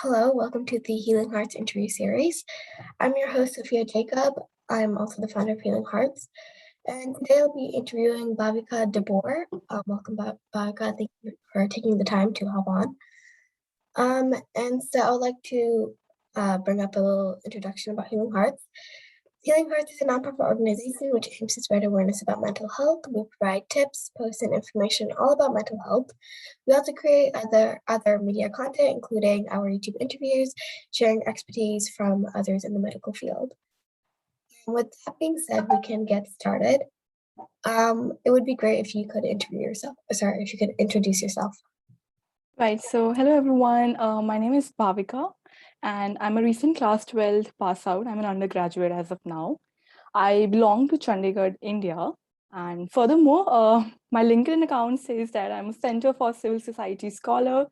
Hello, welcome to the Healing Hearts interview series. I'm your host, Sophia Jacob. I'm also the founder of Healing Hearts. And today I'll be interviewing Bhavika Dabur. Welcome, Bhavika. Thank you for taking the time to hop on. And so I would like to bring up a little introduction about Healing Hearts. Healing Hearts is a nonprofit organization which aims to spread awareness about mental health. We provide tips, posts, and information all about mental health. We also create other media content, including our YouTube interviews, sharing expertise from others in the medical field. And with that being said, we can get started. It would be great if you could if you could introduce yourself. Right. So, hello everyone. My name is Bhavika, and I'm a recent class 12 pass out. I'm an undergraduate as of now. I belong to Chandigarh, India. And furthermore, my LinkedIn account says that I'm a Center for Civil Society scholar.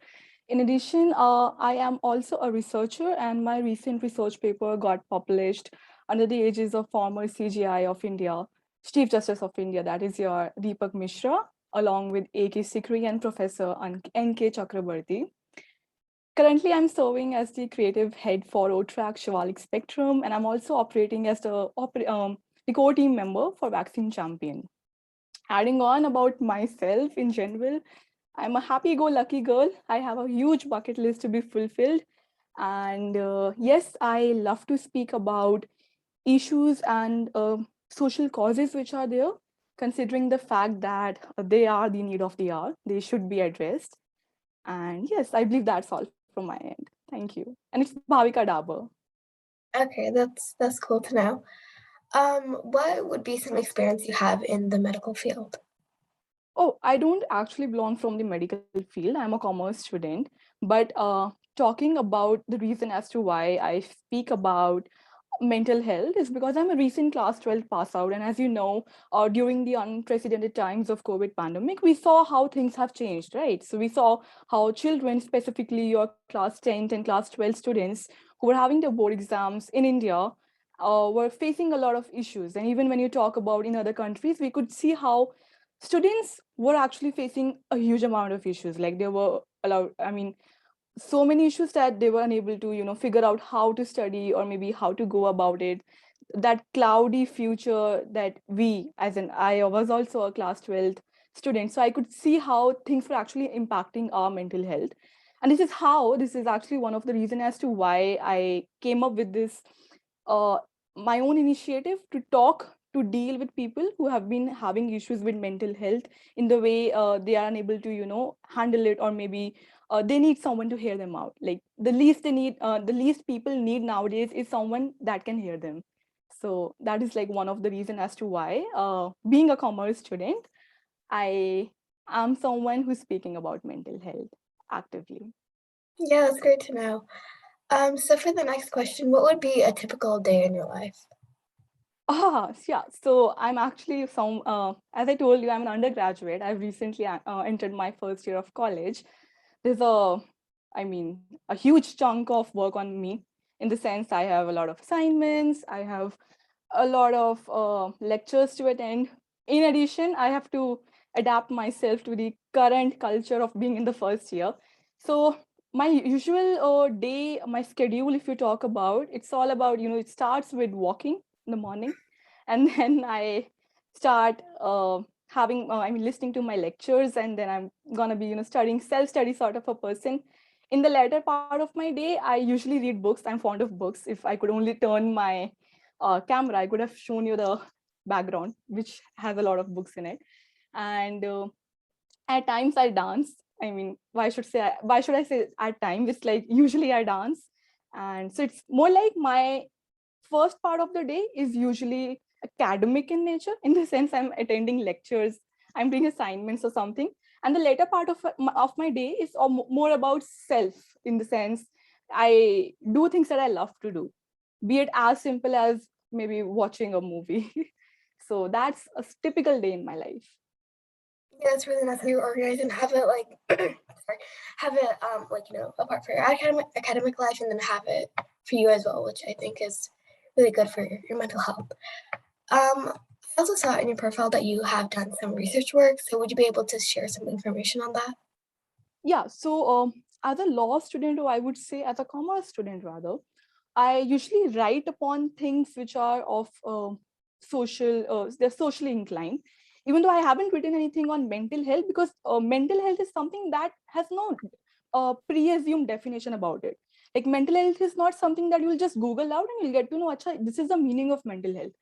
In addition, I am also a researcher, and my recent research paper got published under the aegis of former CGI of India, Chief Justice of India, that is your Deepak Mishra, along with A.K. Sikri and Professor N.K. Chakrabarti. Currently, I'm serving as the creative head for Rotaract Shivalik Spectrum, and I'm also operating as the core team member for Vaccine Champion. Adding on about myself in general, I'm a happy-go-lucky girl. I have a huge bucket list to be fulfilled. And yes, I love to speak about issues and social causes which are there, considering the fact that they are the need of the hour. They should be addressed. And yes, I believe that's all from my end. Thank you. And it's Bhavika Dabur. Okay, that's cool to know. What would be some experience you have in the medical field? Oh, I don't actually belong from the medical field. I'm a commerce student. But talking about the reason as to why I speak about mental health is because I'm a recent class 12 pass out. And as you know, during the unprecedented times of COVID pandemic, we saw how things have changed, right? So we saw how children, specifically your class 10 and class 12 students who were having their board exams in India, were facing a lot of issues. And even when you talk about in other countries, we could see how students were actually facing a huge amount of issues. Like they were allowed, so many issues that they were unable to figure out how to study or maybe how to go about it. That cloudy future that we, as in I was also a class 12th student, so I could see how things were actually impacting our mental health. And this is actually one of the reason as to why I came up with this uh, my own initiative to talk, to deal with people who have been having issues with mental health in the way they are unable to handle it, or maybe they need someone to hear them out. Like the least people need nowadays is someone that can hear them. So that is like one of the reason as to why, being a commerce student, I am someone who's speaking about mental health actively. Yeah, that's great to know. So for the next question, what would be a typical day in your life? Yeah. So I'm actually as I told you, I'm an undergraduate. I've recently entered my first year of college. There's a huge chunk of work on me, in the sense I have a lot of assignments, I have a lot of lectures to attend. In addition, I have to adapt myself to the current culture of being in the first year. So my usual day, my schedule, if you talk about, it's all about, it starts with walking in the morning, and then I start listening to my lectures, and then I'm gonna be, studying, self-study sort of a person. In the latter part of my day, I usually read books. I'm fond of books. If I could only turn my camera, I could have shown you the background, which has a lot of books in it. And at times I dance. I mean, why should I say at times? It's like usually I dance. And so it's more like my first part of the day is usually academic in nature, in the sense I'm attending lectures, I'm doing assignments or something. And the later part of my day is more about self, in the sense I do things that I love to do, be it as simple as maybe watching a movie. So that's a typical day in my life. Yeah, it's really nice how you organize and have it like sorry, have it apart for your academic life and then have it for you as well, which I think is really good for your mental health. I also saw in your profile that you have done some research work, so would you be able to share some information on that? Yeah, so as a law student, or I would say as a commerce student rather, I usually write upon things which are of they're socially inclined. Even though I haven't written anything on mental health, because mental health is something that has no pre-assumed definition about it. Like mental health is not something that you'll just Google out and you'll get to know, Acha, this is the meaning of mental health.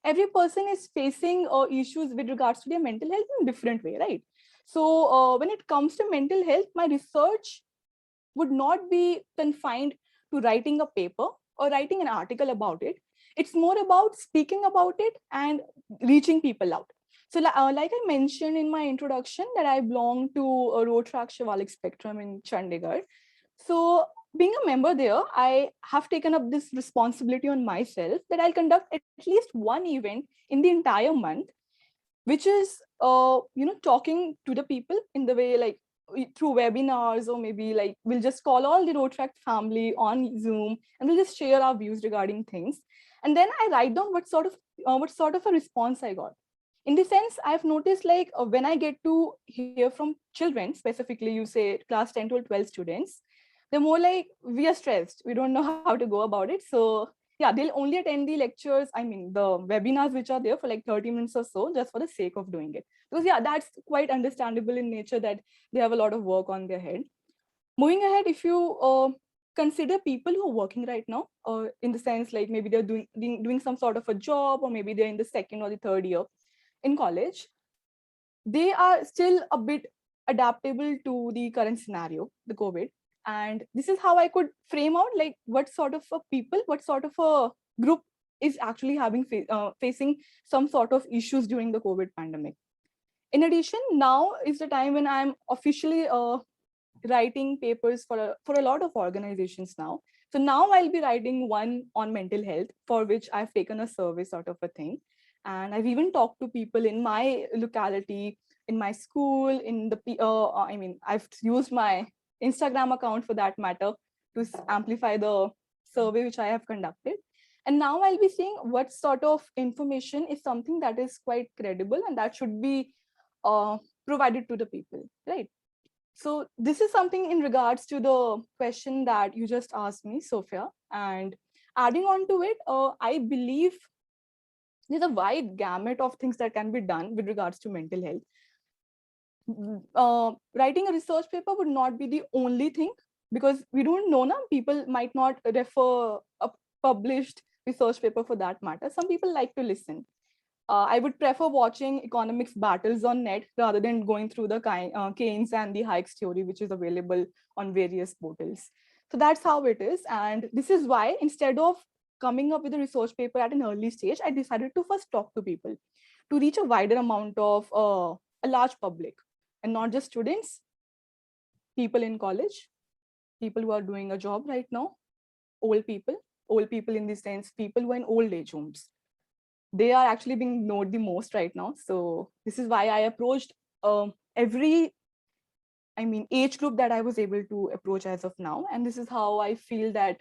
Every person is facing issues with regards to their mental health in a different way, right? So when it comes to mental health, my research would not be confined to writing a paper or writing an article about it. It's more about speaking about it and reaching people out. So, like I mentioned in my introduction, that I belong to a Rotaract Shivalik Spectrum in Chandigarh. So, being a member there, I have taken up this responsibility on myself that I'll conduct at least one event in the entire month, which is talking to the people in the way, like through webinars, or maybe like we'll just call all the Rotaract family on Zoom and we'll just share our views regarding things. And then I write down what sort of a response I got. In the sense, I've noticed, like when I get to hear from children, specifically you say class 10 to 12 students, they're more like, we are stressed, we don't know how to go about it. So yeah, they'll only attend the lectures, I mean the webinars, which are there for like 30 minutes or so, just for the sake of doing it. Because yeah, that's quite understandable in nature, that they have a lot of work on their head. Moving ahead, if you consider people who are working right now, in the sense like maybe they're doing some sort of a job, or maybe they're in the second or the third year in college, they are still a bit adaptable to the current scenario, the COVID. And this is how I could frame out like what sort of a people, what sort of a group is actually facing some sort of issues during the COVID pandemic. In addition, now is the time when I'm officially writing papers for a lot of organizations now. So now I'll be writing one on mental health, for which I've taken a survey sort of a thing. And I've even talked to people in my locality, in my school, I've used my Instagram account for that matter to amplify the survey which I have conducted. And now I'll be seeing what sort of information is something that is quite credible and that should be uh, provided to the people, right? So this is something in regards to the question that you just asked me, Sophia. And adding on to it, I believe there's a wide gamut of things that can be done with regards to mental health. Writing a research paper would not be the only thing, because we don't know now, people might not refer a published research paper for that matter. Some people like to listen. I would prefer watching economics battles on net rather than going through the Keynes and the Hayek's theory, which is available on various portals. So that's how it is. And this is why, instead of coming up with a research paper at an early stage, I decided to first talk to people to reach a wider amount of a large public, and not just students, people in college, people who are doing a job right now, old people in the sense, people who are in old age homes. They are actually being ignored the most right now. So this is why I approached every, age group that I was able to approach as of now. And this is how I feel that,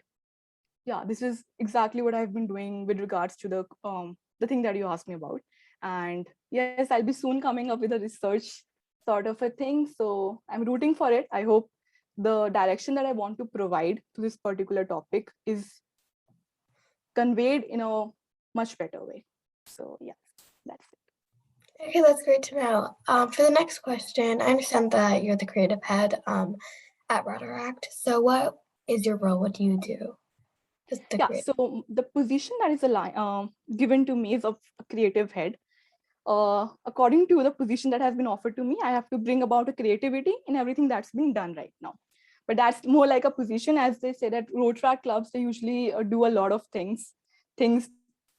yeah, this is exactly what I've been doing with regards to the thing that you asked me about. And yes, I'll be soon coming up with a research sort of a thing. So I'm rooting for it. I hope the direction that I want to provide to this particular topic is conveyed in a much better way. So yeah, that's it. Okay, that's great to know. For the next question, I understand that you're the creative head at Rotaract. So what is your role? What do you do? Just the Yeah, creative. so the position that is given to me is of a creative head. According to the position that has been offered to me, I have to bring about a creativity in everything that's being done right now. But that's more like a position, as they say that Rotaract clubs, they usually do a lot of things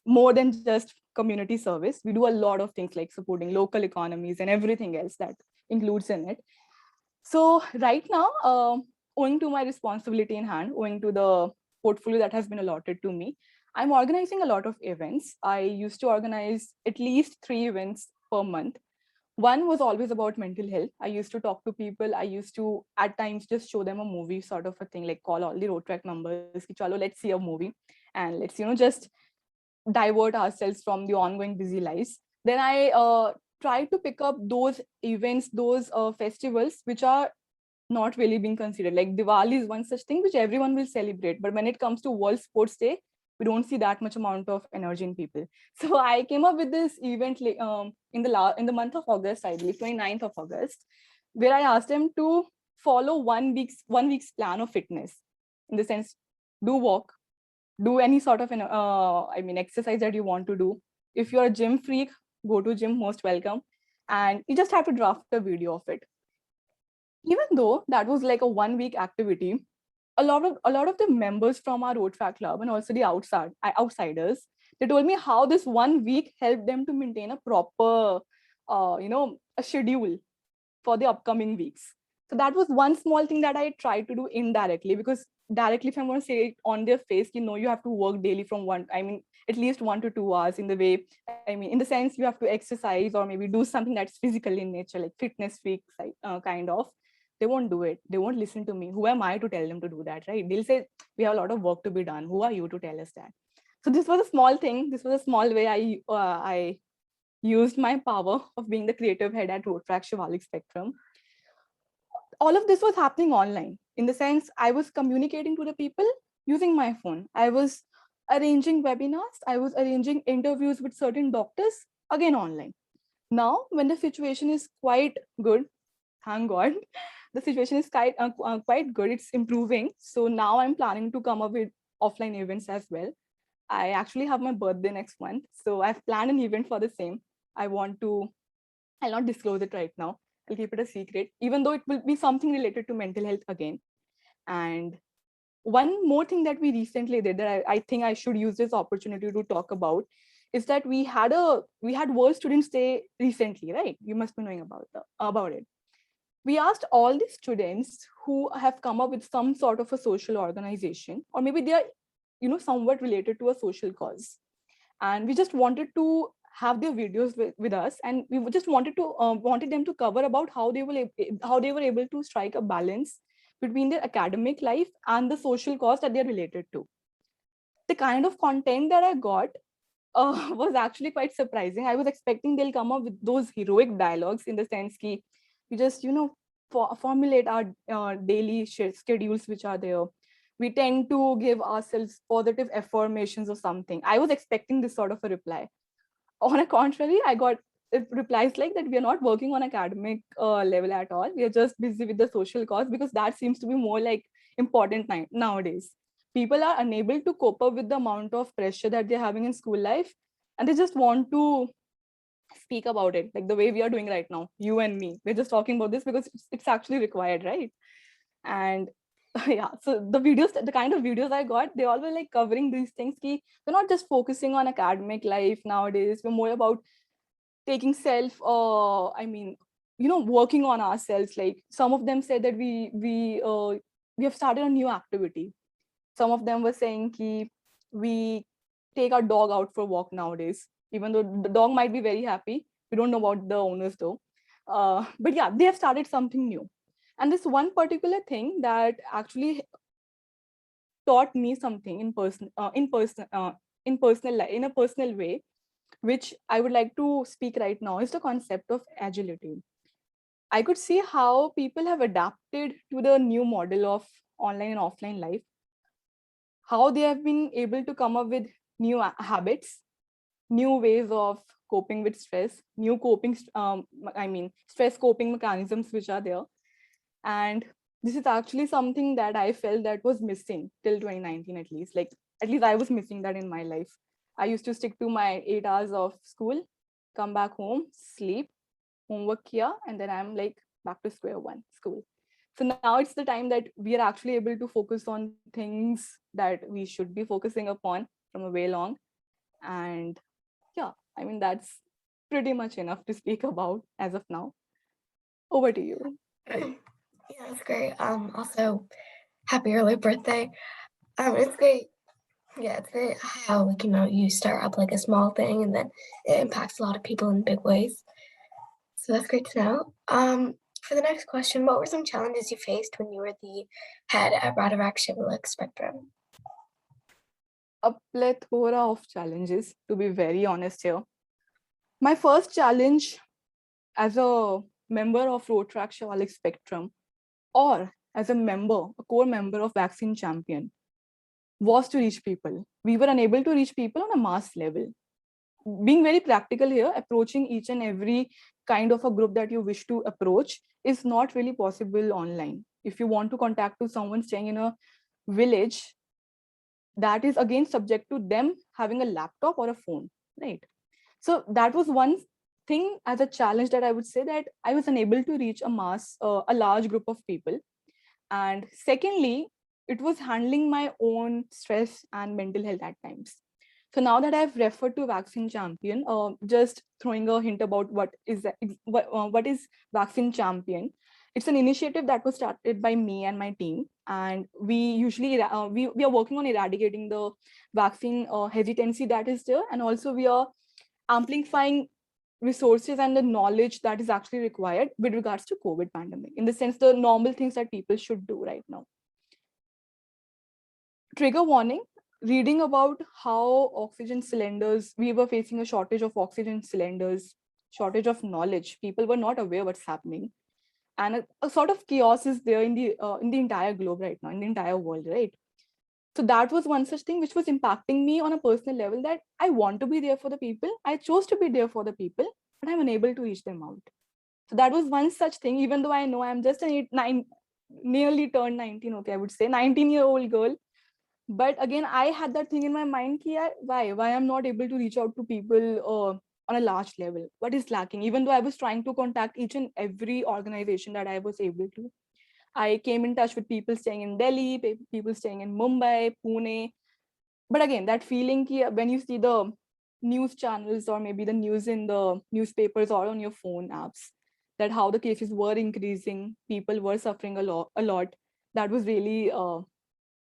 more than just community service. We do a lot of things like supporting local economies and everything else that includes in it. So right now, owing to my responsibility in hand, owing to the portfolio that has been allotted to me, I'm organizing a lot of events. I used to organize at least 3 events per month. One was always about mental health. I used to talk to people. I used to at times just show them a movie sort of a thing, like call all the Rotaract members, ki, chalo, let's see a movie and let's, just divert ourselves from the ongoing busy lives. Then I try to pick up those events, those festivals which are not really being considered. Like Diwali is one such thing which everyone will celebrate, but when it comes to World Sports Day, we don't see that much amount of energy in people. So I came up with this event in the month of August, I believe 29th of August, where I asked them to follow 1 week's plan of fitness. In the sense, do walk, do any sort of exercise that you want to do. If you're a gym freak, go to gym, most welcome. And you just have to draft a video of it. Even though that was like a 1 week activity, a lot of the members from our road track club and also the outsiders, they told me how this 1 week helped them to maintain a proper a schedule for the upcoming weeks. So that was one small thing that I tried to do indirectly, because directly, if I'm going to say it on their face, you have to work daily from at least 1 to 2 hours in the way, in the sense you have to exercise or maybe do something that's physical in nature, like fitness freaks, kind of. They won't do it. They won't listen to me. Who am I to tell them to do that, right? They'll say, we have a lot of work to be done. Who are you to tell us that? So this was a small thing. This was a small way I used my power of being the creative head at Rotaract Shivalik Spectrum. All of this was happening online. In the sense, I was communicating to the people using my phone. I was arranging webinars. I was arranging interviews with certain doctors, again online. Now, when the situation is quite good, thank God, the situation is quite good. It's improving. So now I'm planning to come up with offline events as well. I actually have my birthday next month. So I've planned an event for the same. I'll not disclose it right now. I'll keep it a secret, even though it will be something related to mental health again. And one more thing that we recently did that I think I should use this opportunity to talk about is that we had World Students Day recently, right? You must be knowing about it. We asked all the students who have come up with some sort of a social organization, or maybe they are, somewhat related to a social cause. And we just wanted to have their videos with us, and we just wanted them to cover about how they were able to strike a balance between their academic life and the social cause that they're related to. The kind of content that I got was actually quite surprising. I was expecting they'll come up with those heroic dialogues, in the sense ki we just formulate our daily schedules which are there. We tend to give ourselves positive affirmations or something. I was expecting this sort of a reply. On a contrary, I got replies like that we are not working on academic level at all. We are just busy with the social cause, because that seems to be more like important nowadays. People are unable to cope up with the amount of pressure that they're having in school life, and they just want to speak about it, like the way we are doing right now, you and me. We're just talking about this because it's actually required, right? And yeah, so the kind of videos I got, they all were like covering these things. We're not just focusing on academic life nowadays. We're more about taking working on ourselves. Like some of them said that we have started a new activity. Some of them were saying we take our dog out for a walk nowadays, even though the dog might be very happy. We don't know about the owners though. But yeah, they have started something new. And this one particular thing that actually taught me something in a personal way, which I would like to speak right now, is the concept of agility. I could see how people have adapted to the new model of online and offline life, how they have been able to come up with new habits, new ways of coping with stress, new stress coping mechanisms which are there. And this is actually something that I felt that was missing till 2019, at least. Like, at least I was missing that in my life. I used to stick to my 8 hours of school, come back home, sleep, homework here, and then I'm like back to square one, school. So now it's the time that we are actually able to focus on things that we should be focusing upon from a way long. And yeah, that's pretty much enough to speak about as of now. Over to you. Yeah, that's great. Also, happy early birthday. It's great. Yeah, it's great how you start up like a small thing and then it impacts a lot of people in big ways. So that's great to know. For the next question, what were some challenges you faced when you were the head at Rotaract Shivalik Spectrum? A plethora of challenges, to be very honest here. My first challenge as a member of Rotaract Shivalik Spectrum or as a member, a core member of Vaccine Champion, was to reach people. We were unable to reach people on a mass level. Being very practical here, approaching each and every kind of a group that you wish to approach is not really possible online. If you want to contact to someone staying in a village, that is again subject to them having a laptop or a phone, right? So that was one thing as a challenge, that I would say that I was unable to reach a large group of people. And secondly, it was handling my own stress and mental health at times. So now that I've referred to Vaccine Champion, just throwing a hint about what is Vaccine Champion. It's an initiative that was started by me and my team, and we usually we are working on eradicating the vaccine hesitancy that is there, and also we are amplifying resources and the knowledge that is actually required with regards to COVID pandemic, in the sense the normal things that people should do right now. Trigger warning, reading about how oxygen cylinders, we were facing a shortage of oxygen cylinders, shortage of knowledge. People were not aware what's happening. And a sort of chaos is there in the entire globe right now, in the entire world, right? So that was one such thing which was impacting me on a personal level, that I want to be there for the people. I chose to be there for the people, but I'm unable to reach them out. So that was one such thing, even though I know I'm just nearly turned 19, okay, I would say 19-year-old girl. But again, I had that thing in my mind, ki, why I'm not able to reach out to people on a large level. What is lacking? Even though I was trying to contact each and every organization that I was able to. I came in touch with people staying in Delhi, people staying in Mumbai, Pune. But again, that feeling ki when you see the news channels or maybe the news in the newspapers or on your phone apps, that how the cases were increasing, people were suffering a lot. That was really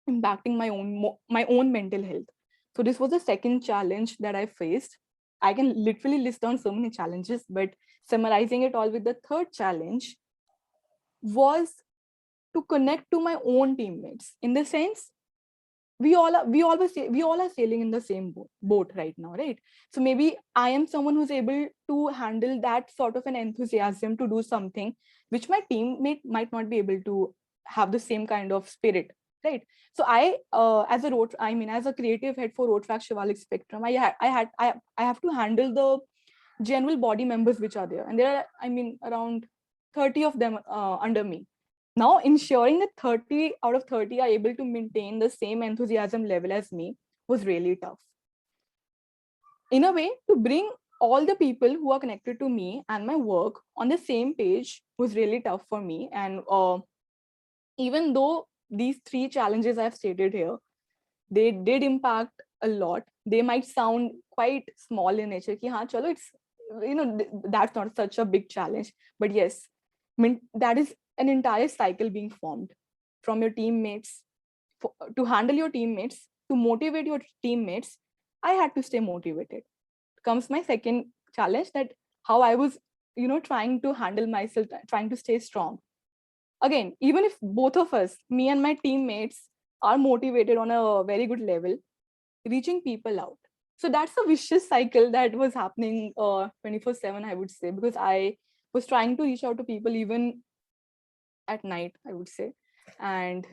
impacting my own mental health. So this was the second challenge that I faced. I can literally list down so many challenges, but summarizing it all with the third challenge was to connect to my own teammates, in the sense we all are sailing in the same boat right now, right? So maybe I am someone who's able to handle that sort of an enthusiasm to do something which my teammate might not be able to have the same kind of spirit, right? So I as a creative head for Rotaract Shivalik Spectrum, I have to handle the general body members which are there, and there are around 30 of them under me. Now, ensuring that 30 out of 30 are able to maintain the same enthusiasm level as me was really tough. In a way, to bring all the people who are connected to me and my work on the same page was really tough for me. And even though these three challenges I've stated here, they did impact a lot. They might sound quite small in nature. Ki, haan, chalo, it's, that's not such a big challenge. But yes, that is an entire cycle being formed from your teammates. To handle your teammates, to motivate your teammates, I had to stay motivated. Comes my second challenge, that how I was, trying to handle myself, trying to stay strong. Again, even if both of us, me and my teammates, are motivated on a very good level, reaching people out. So that's a vicious cycle that was happening 24/7, I would say, because I was trying to reach out to people even at night, I would say. And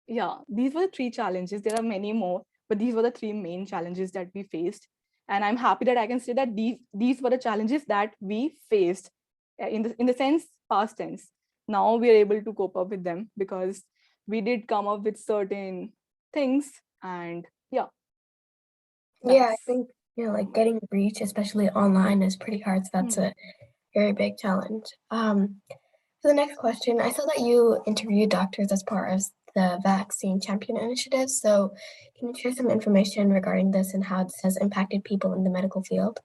yeah, these were the three challenges. There are many more, but these were the three main challenges that we faced. And I'm happy that I can say that these were the challenges that we faced in the sense past tense. Now we are able to cope up with them because we did come up with certain things. And yeah, Yeah, I that's think, like getting reach, especially online, is pretty hard. So that's a very big challenge. For the next question, I saw that you interviewed doctors as part of the Vaccine Champion Initiative. So can you share some information regarding this and how this has impacted people in the medical field?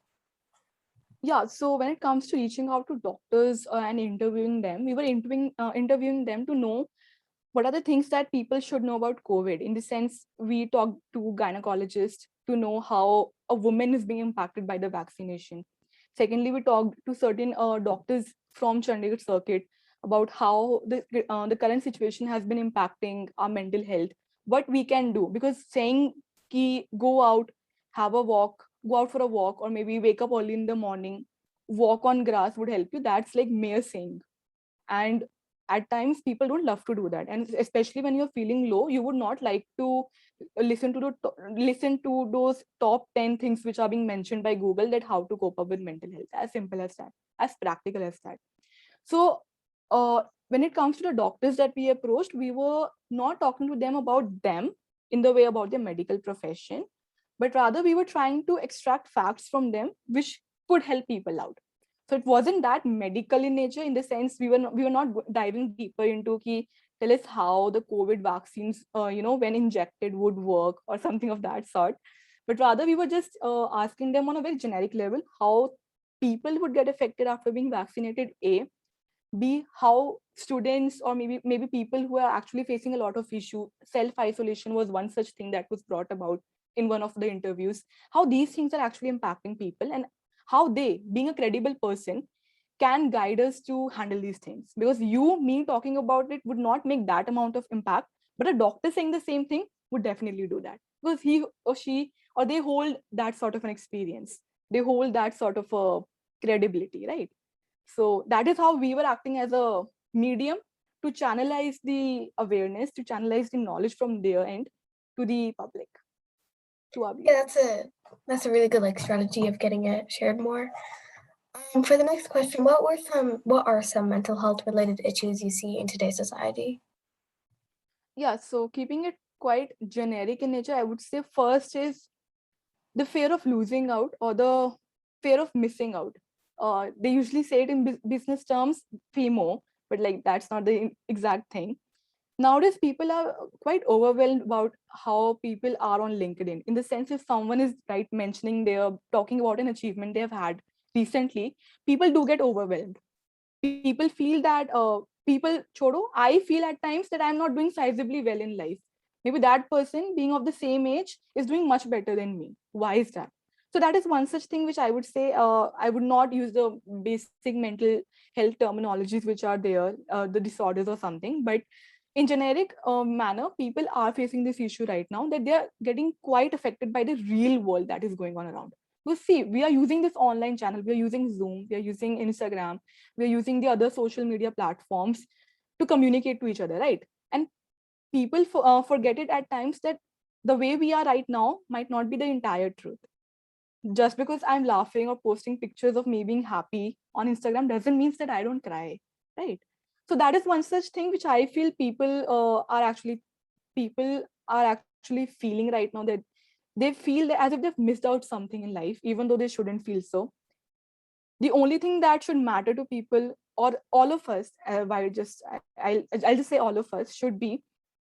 Yeah, so when it comes to reaching out to doctors and interviewing them, we were interviewing them to know what are the things that people should know about COVID. In the sense, we talked to gynecologists to know how a woman is being impacted by the vaccination. Secondly, we talked to certain doctors from Chandigarh circuit about how the current situation has been impacting our mental health, what we can do. Because saying ki go out, have a walk, go out for a walk, or maybe wake up early in the morning, walk on grass would help you, that's like mere saying. And at times people don't love to do that, and especially when you're feeling low, you would not like to listen to those top 10 things which are being mentioned by Google, that how to cope up with mental health. As simple as that, as practical as that. So when it comes to the doctors that we approached, we were not talking to them about them in the way about their medical profession, but rather we were trying to extract facts from them which could help people out. So it wasn't that medical in nature, in the sense we were not diving deeper into ki, tell us how the COVID vaccines, when injected would work or something of that sort. But rather we were just asking them on a very generic level how people would get affected after being vaccinated. B, how students or maybe people who are actually facing a lot of issue, self isolation was one such thing that was brought about in one of the interviews, how these things are actually impacting people, and how they, being a credible person, can guide us to handle these things. Because me talking about it would not make that amount of impact, but a doctor saying the same thing would definitely do that, because he or she or they hold that sort of an experience, they hold that sort of a credibility, right? So that is how we were acting as a medium to channelize the awareness, to channelize the knowledge from their end to the public, to our Yeah, viewers. that's a really good strategy of getting it shared more. For the next question, what are some mental health related issues you see in today's society? Yeah, so keeping it quite generic in nature, I would say first is the fear of losing out, or the fear of missing out. They usually say it in business terms, FOMO, but like that's not the exact thing. Nowadays people are quite overwhelmed about how people are on LinkedIn, in the sense if someone is right mentioning, they're talking about an achievement they have had recently, people do get overwhelmed. People feel that people chodo, I feel at times that I'm not doing sizably well in life. Maybe that person being of the same age is doing much better than me. Why is that? So that is one such thing which I would say, I would not use the basic mental health terminologies which are there, the disorders or something, but in generic manner, people are facing this issue right now, that they are getting quite affected by the real world that is going on around. Because see, we are using this online channel, we are using Zoom, we are using Instagram, we are using the other social media platforms to communicate to each other, right? And people forget it at times that the way we are right now might not be the entire truth. Just because I'm laughing or posting pictures of me being happy on Instagram doesn't mean that I don't cry, right? So that is one such thing which I feel people are actually feeling right now, that they feel that as if they've missed out something in life, even though they shouldn't feel so. The only thing that should matter to people, or all of us, I'll just say all of us, should be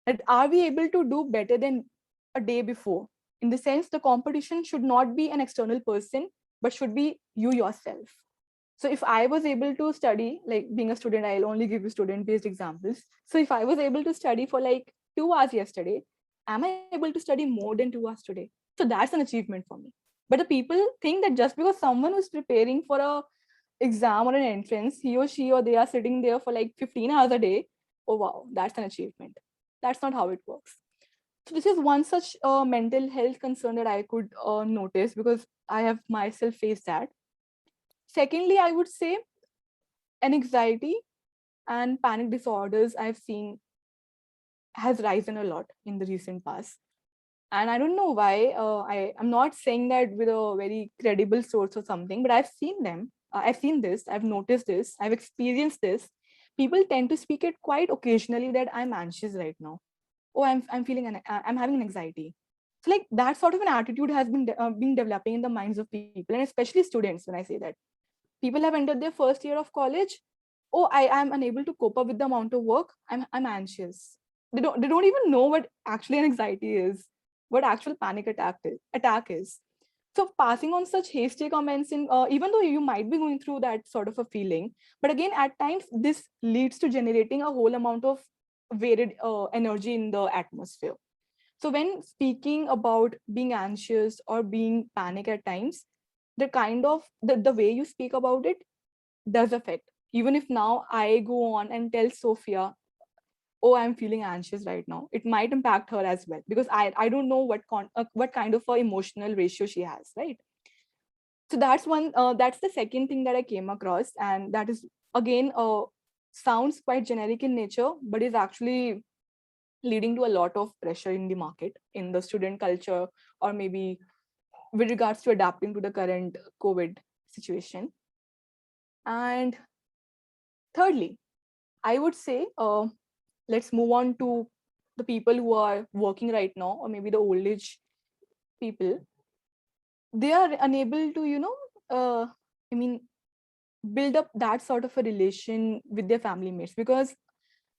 that are we able to do better than a day before? In the sense, the competition should not be an external person, but should be you yourself. So if I was able to study, like being a student, I'll only give you student based examples. So if I was able to study for like 2 hours yesterday, am I able to study more than 2 hours today? So that's an achievement for me. But the people think that just because someone who's preparing for a exam or an entrance, he or she or they are sitting there for like 15 hours a day, oh wow, that's an achievement. That's not how it works. So this is one such mental health concern that I could notice, because I have myself faced that. Secondly, I would say anxiety and panic disorders I've seen has risen a lot in the recent past. And I don't know why. I'm not saying that with a very credible source or something, but I've seen them. I've seen this. I've noticed this. I've experienced this. People tend to speak it quite occasionally that I'm anxious right now. Oh, I'm having an anxiety. So like that sort of an attitude has been developing in the minds of people, and especially students. When I say that, people have entered their first year of college. Oh, I am unable to cope up with the amount of work. I'm anxious. They don't even know what actually an anxiety is, what actual panic attack is. So passing on such hasty comments, in even though you might be going through that sort of a feeling, but again at times this leads to generating a whole amount of varied energy in the atmosphere. So when speaking about being anxious or being panic at times, the kind of the way you speak about it does affect. Even if now I go on and tell Sophia, oh, I'm feeling anxious right now, it might impact her as well, because I don't know what kind of a emotional ratio she has, right? So that's the second thing that I came across, and that is again sounds quite generic in nature, but is actually leading to a lot of pressure in the market, in the student culture, or maybe with regards to adapting to the current COVID situation. And thirdly, I would say, let's move on to the people who are working right now, or maybe the old age people. They are unable to, I mean, build up that sort of a relation with their family mates, because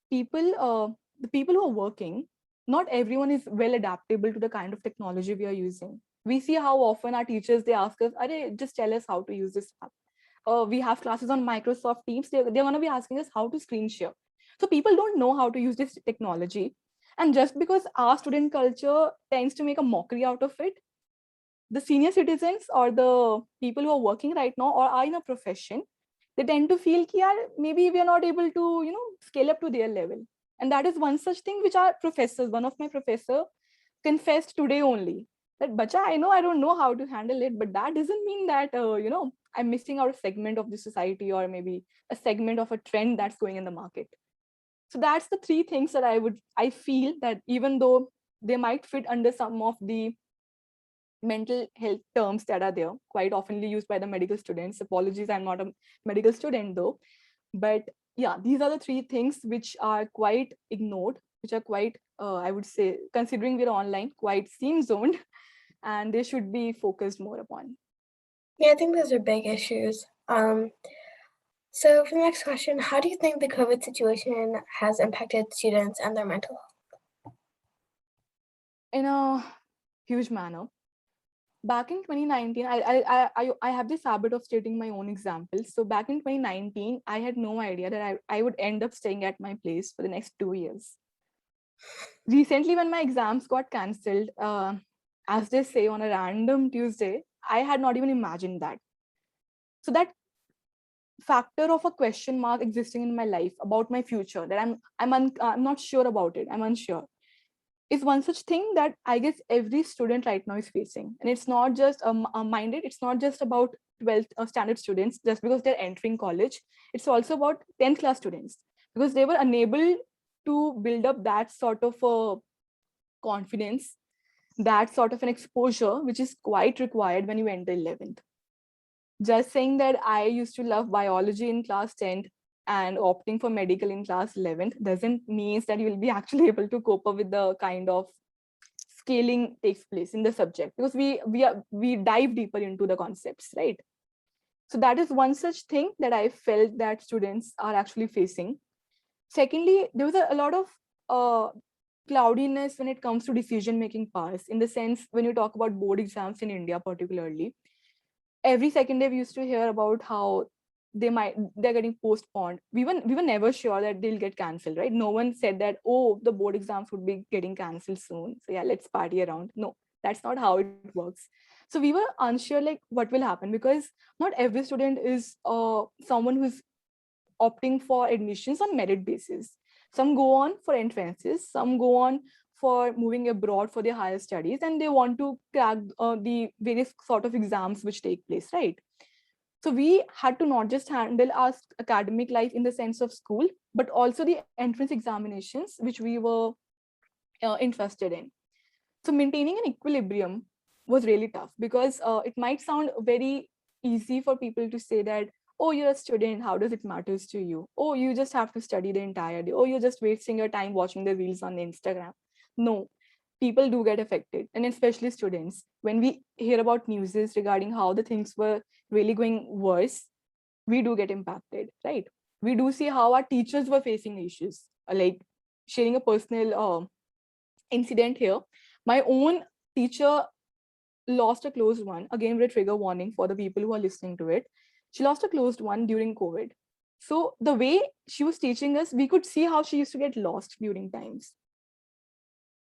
people, the people who are working, not everyone is well adaptable to the kind of technology we are using. We see how often our teachers, they ask us, "Arey, just tell us how to use this app." We have classes on Microsoft Teams. They're going to be asking us how to screen share. So people don't know how to use this technology. And just because our student culture tends to make a mockery out of it, the senior citizens or the people who are working right now or are in a profession, they tend to feel कि यार maybe we are not able to scale up to their level. And that is one such thing which our professors, one of my professor confessed today only, that bacha, I know I don't know how to handle it, but that doesn't mean that I'm missing out a segment of the society, or maybe a segment of a trend that's going in the market. So that's the three things that I feel that even though they might fit under some of the mental health terms that are there, quite oftenly used by the medical students. Apologies, I'm not a medical student though. But yeah, these are the three things which are quite ignored, which are quite, I would say, considering we're online, quite seam zoned, and they should be focused more upon. Yeah, I think those are big issues. So for the next question, how do you think the COVID situation has impacted students and their mental health? In a huge manner. Back in 2019, I have this habit of stating my own examples. So back in 2019, I had no idea that I would end up staying at my place for the next 2 years. Recently, when my exams got cancelled, as they say, on a random Tuesday, I had not even imagined that. So that factor of a question mark existing in my life about my future, that I'm not sure about it, I'm unsure, is one such thing that I guess every student right now is facing. And it's not just minded, it's not just about 12th standard students just because they're entering college. It's also about 10th class students, because they were unable to build up that sort of a confidence, that sort of an exposure, which is quite required when you enter 11th. Just saying that I used to love biology in class 10th and opting for medical in class 11th doesn't mean that you will be actually able to cope up with the kind of scaling takes place in the subject, because we dive deeper into the concepts, right? So that is one such thing that I felt that students are actually facing. Secondly, there was a lot of cloudiness when it comes to decision making powers, in the sense when you talk about board exams in India particularly, every second day we used to hear about how they're getting postponed. We were never sure that they'll get cancelled, right? No one said that, oh, the board exams would be getting cancelled soon, so yeah, let's party around. No, that's not how it works. So we were unsure like what will happen, because not every student is someone who's opting for admissions on merit basis. Some go on for entrances, some go on for moving abroad for their higher studies, and they want to crack the various sort of exams which take place, right? So we had to not just handle our academic life in the sense of school, but also the entrance examinations which we were interested in. So maintaining an equilibrium was really tough, because it might sound very easy for people to say that, oh, you're a student, how does it matters to you? Oh, you just have to study the entire day. Oh, you're just wasting your time watching the reels on Instagram. No, people do get affected, and especially students. When we hear about news regarding how the things were really going worse, we do get impacted, right? We do see how our teachers were facing issues. Like, sharing a personal incident here, my own teacher lost a closed one. Again, with a trigger warning for the people who are listening to it. She lost a closed one during COVID. So the way she was teaching us, we could see how she used to get lost during times.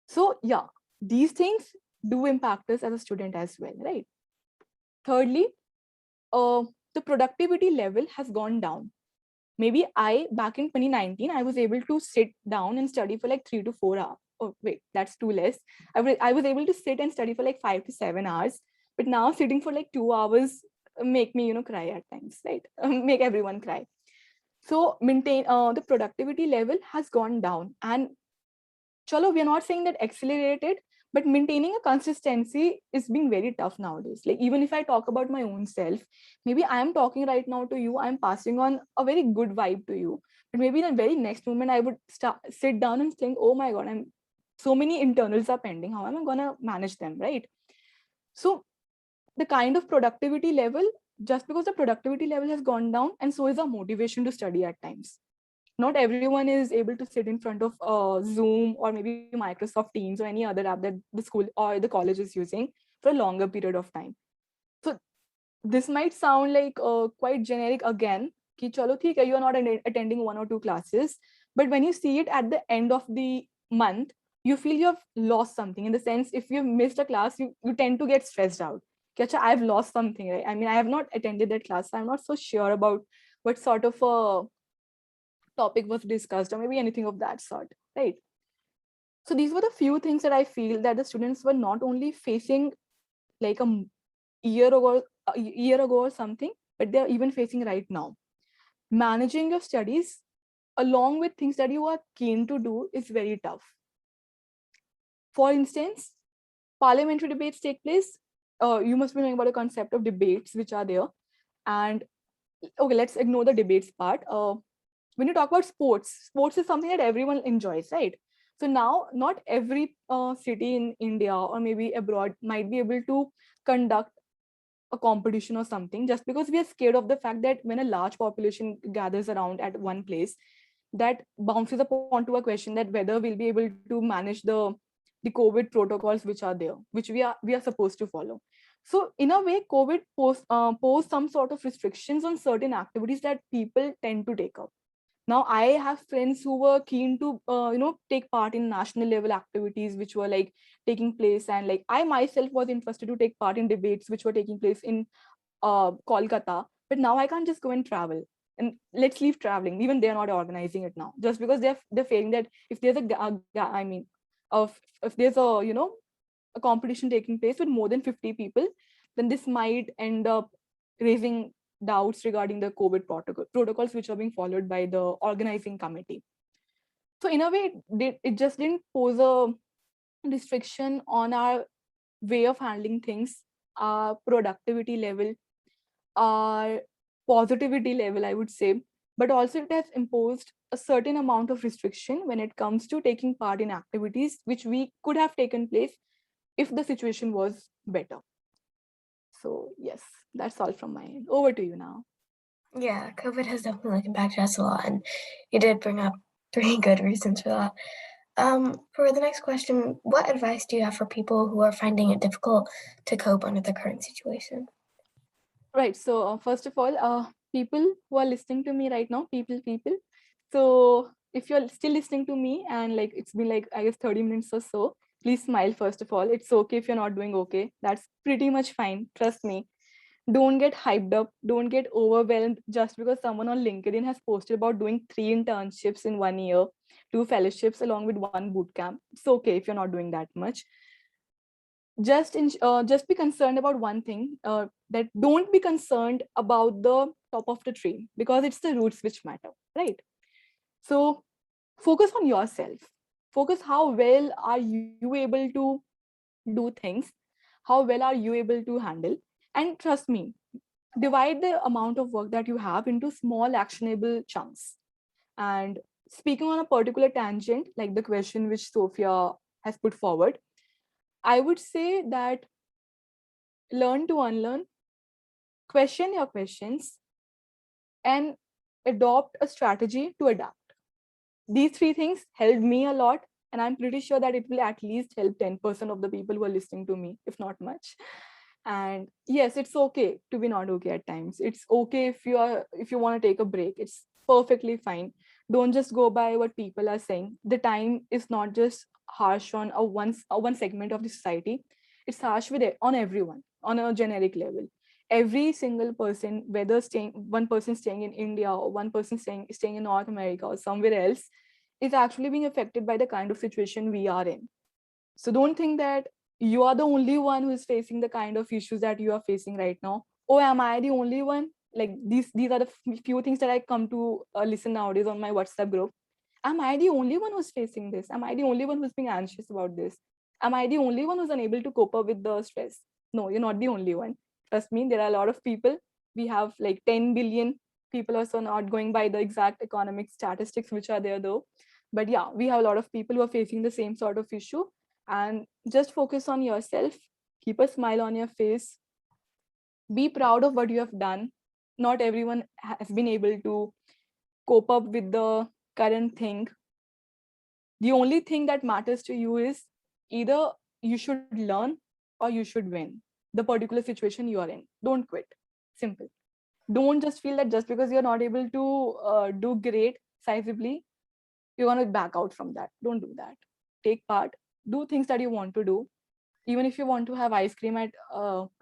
So yeah, these things do impact us as a student as well, right? Thirdly, the productivity level has gone down. Maybe back in 2019, I was able to sit down and study for like 3 to 4 hours. Oh, wait, that's too less. I was able to sit and study for like 5 to 7 hours. But now sitting for like 2 hours make me, cry at times, right? Make everyone cry. So the productivity level has gone down. And chalo, we are not saying that accelerated, but maintaining a consistency is being very tough nowadays. Like, even if I talk about my own self, maybe I am talking right now to you, I'm passing on a very good vibe to you, but maybe in the very next moment I would sit down and think, oh my god, I'm so many internals are pending, how am I gonna manage them, right? So the kind of productivity level, just because the productivity level has gone down, and so is our motivation to study at times. Not everyone is able to sit in front of Zoom or maybe Microsoft Teams or any other app that the school or the college is using for a longer period of time. So this might sound like quite generic again, ki chalo theek hai, you are not attending one or two classes, but when you see it at the end of the month, you feel you have lost something. In the sense, if you've missed a class, you tend to get stressed out. Ki, "Acha, I've lost something, right? I mean, I have not attended that class. So I'm not so sure about what sort of a topic was discussed or maybe anything of that sort, right?" So these were the few things that I feel that the students were not only facing like a year ago or something, but they're even facing right now. Managing your studies along with things that you are keen to do is very tough. For instance, parliamentary debates take place. You must be knowing about the concept of debates which are there. And okay, let's ignore the debates part. When you talk about sports is something that everyone enjoys, right? So now, not every city in India or maybe abroad might be able to conduct a competition or something, just because we are scared of the fact that when a large population gathers around at one place, that bounces upon to a question that whether we'll be able to manage the COVID protocols which are there, which we are supposed to follow. So in a way, COVID posed some sort of restrictions on certain activities that people tend to take up. Now I have friends who were keen to take part in national level activities which were like taking place, and like I myself was interested to take part in debates which were taking place in Kolkata, but now I can't just go and travel. And let's leave traveling, even they're not organizing it now, just because they're fearing that if there's I mean, if there's a competition taking place with more than 50 people, then this might end up raising doubts regarding the COVID protocols which are being followed by the organizing committee. So in a way, it just didn't pose a restriction on our way of handling things, our productivity level, our positivity level, I would say, but also it has imposed a certain amount of restriction when it comes to taking part in activities which we could have taken place if the situation was better. So yes, that's all from my end. Over to you now. Yeah, COVID has definitely impacted us a lot, and you did bring up three good reasons for that. For the next question, what advice do you have for people who are finding it difficult to cope under the current situation? Right. So first of all, people who are listening to me right now, people. So if you're still listening to me and like it's been like I guess 30 minutes or so, please smile first of all. It's okay if you're not doing okay. That's pretty much fine. Trust me. Don't get hyped up. Don't get overwhelmed just because someone on LinkedIn has posted about doing 3 internships in 1 year, 2 fellowships along with 1 bootcamp. It's okay if you're not doing that much. Just be concerned about one thing, that don't be concerned about the top of the tree, because it's the roots which matter, right? So focus on yourself. Focus how well are you able to do things, how well are you able to handle. And trust me, divide the amount of work that you have into small actionable chunks. And speaking on a particular tangent, like the question which Sophia has put forward, I would say that learn to unlearn, question your questions, and adopt a strategy to adapt. These three things helped me a lot, and I'm pretty sure that it will at least help 10% of the people who are listening to me, if not much. And yes, it's okay to be not okay at times. It's okay if you want to take a break. It's perfectly fine. Don't just go by what people are saying. The time is not just harsh on a one segment of the society. It's harsh on everyone on a generic level. Every single person, whether staying one person staying in India or one person staying in North America or somewhere else, is actually being affected by the kind of situation we are in. So don't think that you are the only one who is facing the kind of issues that you are facing right now. Oh, am I the only one? like these are the few things that I come to listen nowadays on my WhatsApp group. Am I the only one who's facing this? Am I the only one who's being anxious about this? Am I the only one who's unable to cope up with the stress? No, you're not the only one. Trust me, there are a lot of people. We have like 10 billion people or so, not going by the exact economic statistics which are there though. But yeah, we have a lot of people who are facing the same sort of issue. And just focus on yourself, keep a smile on your face, be proud of what you have done. Not everyone has been able to cope up with the current thing. The only thing that matters to you is either you should learn or you should win the particular situation you are in. Don't quit. Simple. Don't just feel that just because you're not able to do great sizably, you're going to back out from that. Don't do that. Take part, do things that you want to do. Even if you want to have ice cream at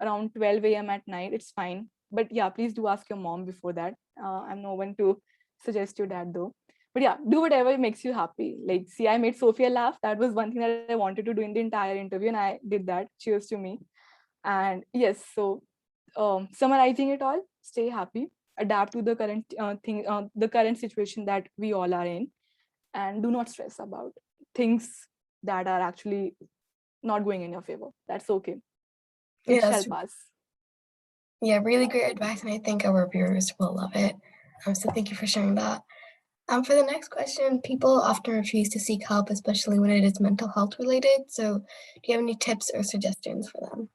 around 12 a.m. at night, it's fine. But yeah, please do ask your mom before that. I'm no one to suggest you that though. But yeah, do whatever makes you happy. Like, see, I made Sophia laugh. That was one thing that I wanted to do in the entire interview, and I did that. Cheers to me. And yes, so summarizing it all, stay happy, adapt to the current the current situation that we all are in, and do not stress about things that are actually not going in your favor. That's okay. It Yeah, shall that's, pass. yeah, really great advice, and I think our viewers will love it. So thank you for sharing that. For the next question, people often refuse to seek help, especially when it is mental health related. So, do you have any tips or suggestions for them?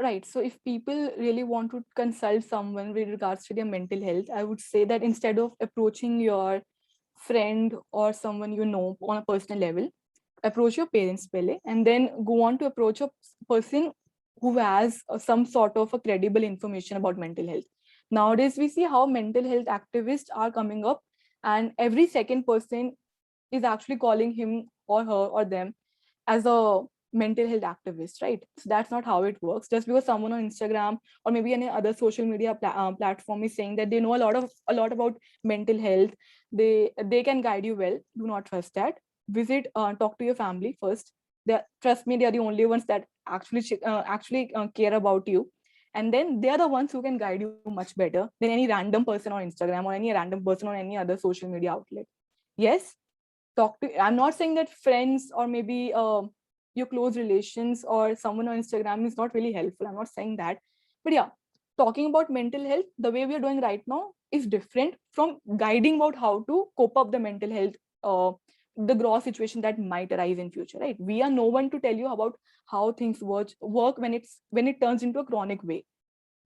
Right. So if people really want to consult someone with regards to their mental health, I would say that instead of approaching your friend or someone you know on a personal level, approach your parents pele, and then go on to approach a person who has some sort of a credible information about mental health. Nowadays we see how mental health activists are coming up, and every second person is actually calling him or her or them as a mental health activist, right? So that's not how it works. Just because someone on Instagram or maybe any other social media platform is saying that they know a lot about mental health, they can guide you well. Do not trust that. Visit, talk to your family first. Trust me, they are the only ones that actually care about you, and then they are the ones who can guide you much better than any random person on Instagram or any random person on any other social media outlet. Yes, I'm not saying that friends or maybe your close relations or someone on Instagram is not really helpful. I'm not saying that. But yeah, talking about mental health the way we are doing right now is different from guiding about how to cope up the mental health, uh, the gross situation that might arise in future, right? We are no one to tell you about how things work when it turns into a chronic way.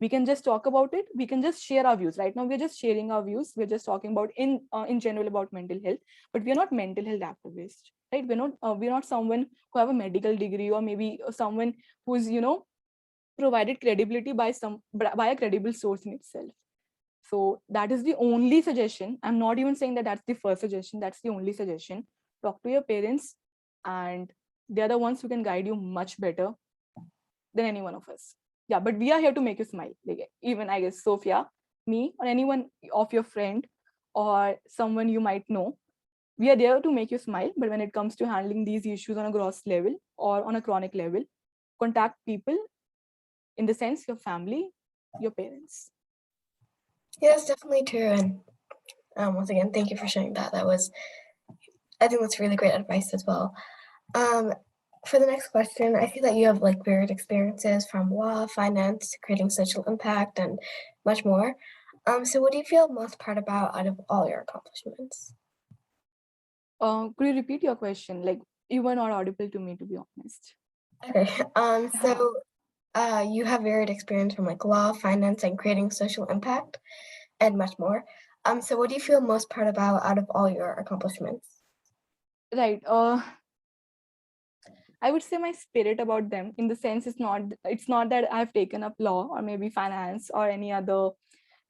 We can just talk about it, we can just share our views. Right now we're just sharing our views, we're just talking about in general about mental health, but we're not mental health activists, right? We're not someone who have a medical degree, or maybe someone who's provided credibility by a credible source in itself. So that is the only suggestion. I'm not even saying that that's the first suggestion, that's the only suggestion. Talk to your parents, and they're the ones who can guide you much better than any one of us. Yeah, but we are here to make you smile. Like, even I guess Sophia, me, or anyone of your friend or someone you might know, we are there to make you smile. But when it comes to handling these issues on a gross level or on a chronic level, contact people, in the sense your family, your parents. Yeah, that's definitely true. And once again, thank you for sharing that. I think that's really great advice as well. For the next question, I see that you have like varied experiences from law, finance, creating social impact, and much more. So what do you feel most proud about out of all your accomplishments? Could you repeat your question? Like, you were not audible to me, to be honest. Okay. Uh-huh. You have varied experience from like law, finance, and creating social impact, and much more. So what do you feel most proud about out of all your accomplishments? Right. I would say my spirit about them, in the sense it's not that I've taken up law or maybe finance or any other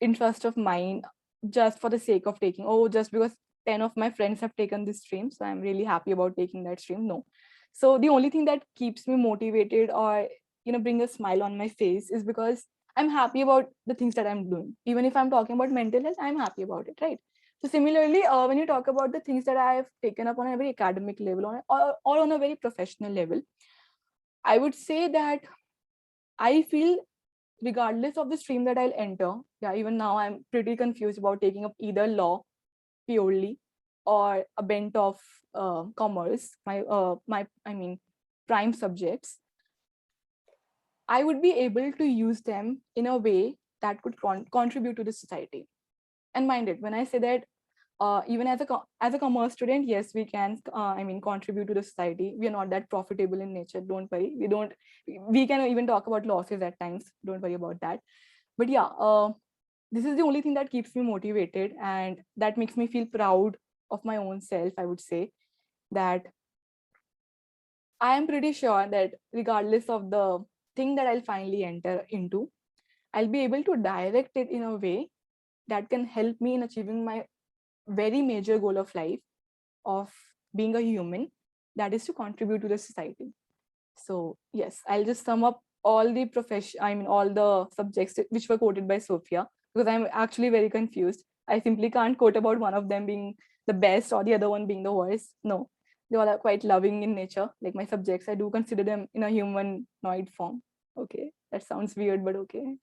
interest of mine just for the sake of taking, oh, just because 10 of my friends have taken this stream, so I'm really happy about taking that stream. No. So the only thing that keeps me motivated or bring a smile on my face is because I'm happy about the things that I'm doing. Even if I'm talking about mental health, I'm happy about it, right? So similarly, when you talk about the things that I've taken up on a very academic level, or on a very professional level, I would say that I feel regardless of the stream that I'll enter, yeah, even now I'm pretty confused about taking up either law purely or a bent of commerce, my prime subjects. I would be able to use them in a way that could contribute to the society. And mind it, when I say that, even as a commerce student, yes, we can contribute to the society. We are not that profitable in nature. Don't worry. We can even talk about losses at times. Don't worry about that. But yeah, this is the only thing that keeps me motivated and that makes me feel proud of my own self. I would say that I am pretty sure that regardless of the thing that I'll finally enter into, I'll be able to direct it in a way that can help me in achieving my very major goal of life of being a human, that is to contribute to the society. So yes, I'll just sum up all the all the subjects which were quoted by Sophia, because I'm actually very confused. I simply can't quote about one of them being the best or the other one being the worst. No, they all are quite loving in nature. Like my subjects, I do consider them in a humanoid form. Okay, that sounds weird, but okay.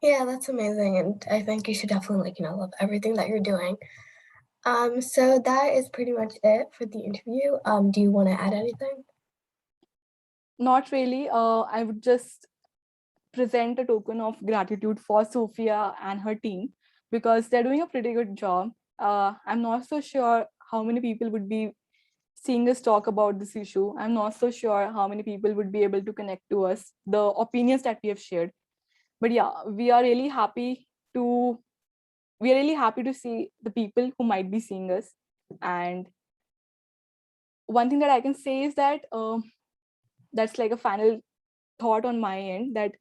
Yeah, that's amazing, and I think you should definitely, love everything that you're doing. So that is pretty much it for the interview. Do you want to add anything? Not really. I would just present a token of gratitude for Sophia and her team because they're doing a pretty good job. I'm not so sure how many people would be seeing us talk about this issue. I'm not so sure how many people would be able to connect to us, the opinions that we have shared. But yeah, to we are really happy to see the people who might be seeing us. And one thing that I can say is that that's like a final thought on my end, that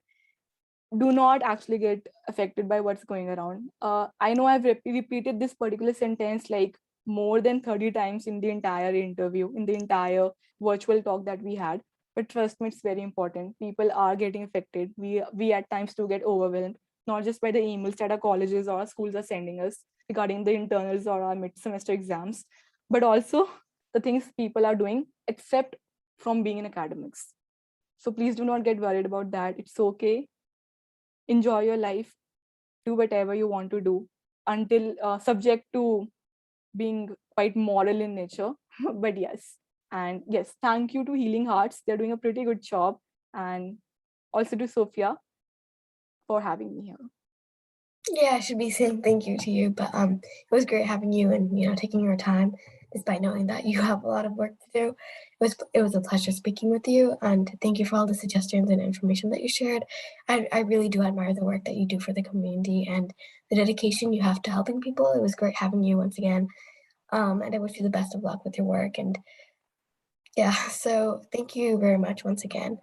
do not actually get affected by what's going around. I know I've repeated this particular sentence like more than 30 times in the entire interview, in the entire virtual talk that we had. But trust me, it's very important. People are getting affected. We at times do get overwhelmed, not just by the emails that our colleges or our schools are sending us regarding the internals or our mid-semester exams, but also the things people are doing except from being in academics. So please do not get worried about that. It's okay, enjoy your life, do whatever you want to do until subject to being quite moral in nature. But yes, and yes, thank you to Healing Hearts, they're doing a pretty good job, and also to Sophia for having me here. Yeah, I should be saying thank you to you, but it was great having you and taking your time, despite knowing that you have a lot of work to do. It was a pleasure speaking with you, and thank you for all the suggestions and information that you shared. I really do admire the work that you do for the community and the dedication you have to helping people. It was great having you once again, and I wish you the best of luck with your work. And yeah, so thank you very much once again.